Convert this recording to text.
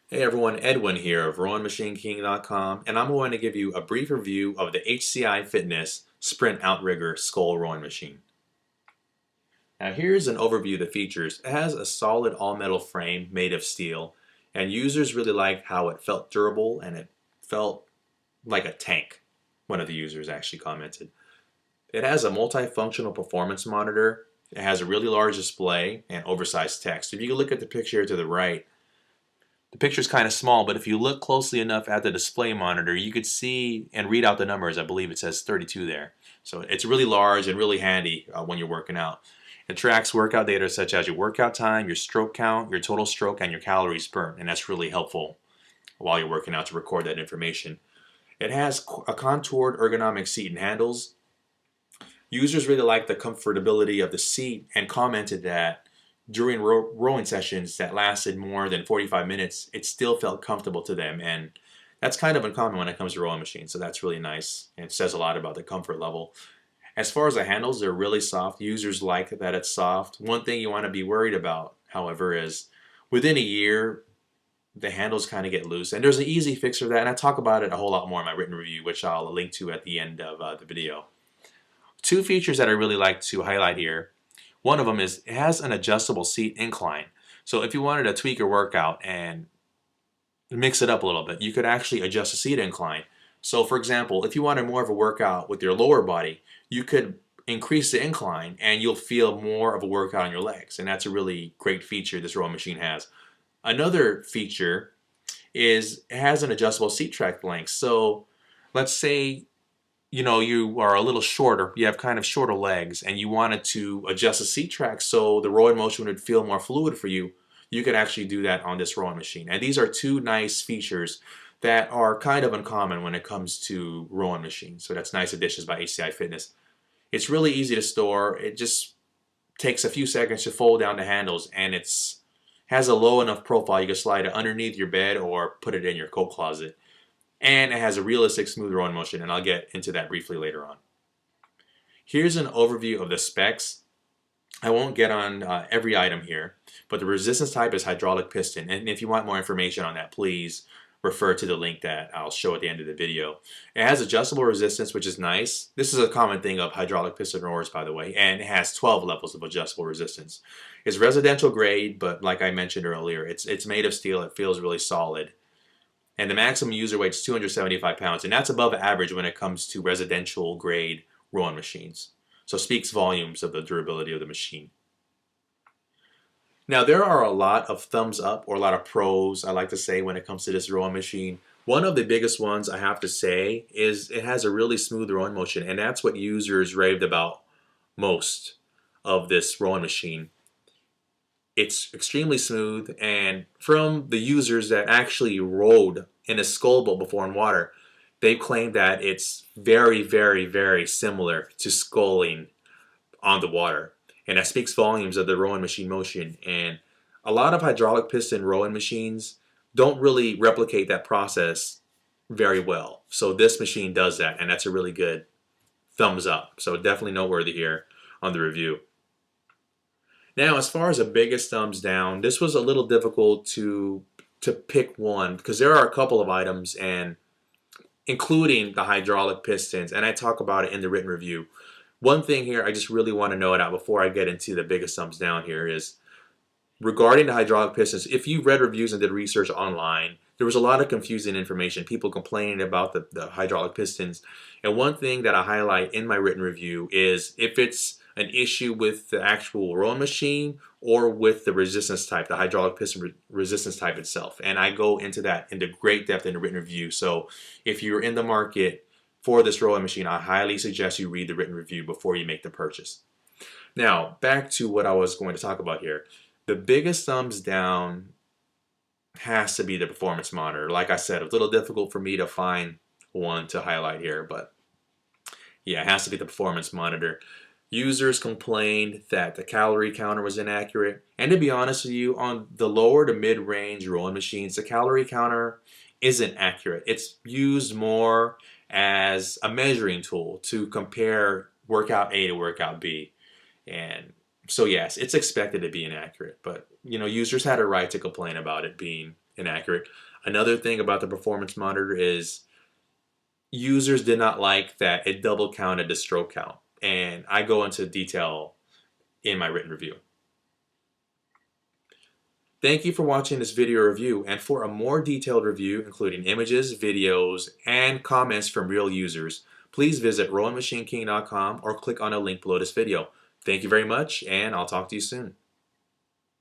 Hey everyone, Edwin here of RowingMachineKing.com, and I'm going to give you a brief review of the HCI Fitness Sprint Outrigger Scull rowing machine. Now here's an overview of the features. It has a solid all-metal frame made of steel, and users really liked how it felt durable and it felt like a tank, one of the users actually commented. It has a multifunctional performance monitor. It has a really large display and oversized text. If you look at the picture to the right, the picture's kind of small, but if you look closely enough at the display monitor, you could see and read out the numbers. I believe it says 32 there. So it's really large and really handy when you're working out. It tracks workout data such as your workout time, your stroke count, your total stroke, and your calories burnt, and that's really helpful while you're working out to record that information. It has a contoured ergonomic seat and handles. Users really like the comfortability of the seat and commented that during rowing sessions that lasted more than 45 minutes, it still felt comfortable to them, and that's kind of uncommon when it comes to rowing machines, so that's really nice, and it says a lot about the comfort level. As far as the handles, they're really soft. Users like that it's soft. One thing you want to be worried about, however, is within a year, the handles kind of get loose, and there's an easy fix for that, and I talk about it a whole lot more in my written review, which I'll link to at the end of the video. Two features that I really like to highlight here. One of them is it has an adjustable seat incline. So if you wanted to tweak your workout and mix it up a little bit, you could actually adjust the seat incline. So for example, if you wanted more of a workout with your lower body, you could increase the incline and you'll feel more of a workout on your legs. And that's a really great feature this rowing machine has. Another feature is it has an adjustable seat track length. So let's say you are a little shorter, you have kind of shorter legs, and you wanted to adjust the seat track so the rowing motion would feel more fluid for you, you could actually do that on this rowing machine. And these are two nice features that are kind of uncommon when it comes to rowing machines. So that's nice additions by HCI Fitness. It's really easy to store. It just takes a few seconds to fold down the handles, and it's has a low enough profile you can slide it underneath your bed or put it in your coat closet. And it has a realistic smooth rowing motion, and I'll get into that briefly later on. Here's an overview of the specs. I won't get on every item here, but the resistance type is hydraulic piston, and if you want more information on that, please refer to the link that I'll show at the end of the video. It has adjustable resistance, which is nice. This is a common thing of hydraulic piston rowers, by the way, and it has 12 levels of adjustable resistance. It's residential grade, but like I mentioned earlier, it's made of steel. It feels really solid. And the maximum user weight is 275 pounds, and that's above average when it comes to residential grade rowing machines. So speaks volumes of the durability of the machine. Now there are a lot of thumbs up, or a lot of pros, I like to say, when it comes to this rowing machine. One of the biggest ones I have to say is it has a really smooth rowing motion, and that's what users raved about most of this rowing machine. It's extremely smooth, and from the users that actually rowed in a scull boat before in water, they claim that it's very, very, very similar to sculling on the water. And that speaks volumes of the rowing machine motion. And a lot of hydraulic piston rowing machines don't really replicate that process very well. So this machine does that, and that's a really good thumbs up. So definitely noteworthy here on the review. Now, as far as the biggest thumbs down, this was a little difficult to pick one because there are a couple of items, and including the hydraulic pistons, and I talk about it in the written review. One thing here I just really want to note out before I get into the biggest thumbs down here is regarding the hydraulic pistons. If you read reviews and did research online, there was a lot of confusing information, people complaining about the hydraulic pistons. And one thing that I highlight in my written review is if it's an issue with the actual rowing machine or with the resistance type, the hydraulic piston resistance type itself. And I go into that into great depth in the written review. So if you're in the market for this rowing machine, I highly suggest you read the written review before you make the purchase. Now, back to what I was going to talk about here. The biggest thumbs down has to be the performance monitor. Like I said, it's a little difficult for me to find one to highlight here, but yeah, it has to be the performance monitor. Users complained that the calorie counter was inaccurate, and to be honest with you, on the lower to mid-range rowing machines, the calorie counter isn't accurate. It's used more as a measuring tool to compare workout A to workout B. And so yes, it's expected to be inaccurate, but users had a right to complain about it being inaccurate. Another thing about the performance monitor is users did not like that it double counted the stroke count, and I go into detail in my written review. Thank you for watching this video review, and for a more detailed review including images, videos, and comments from real users, please visit rowingmachineking.com or click on a link below this video. Thank you very much, and I'll talk to you soon.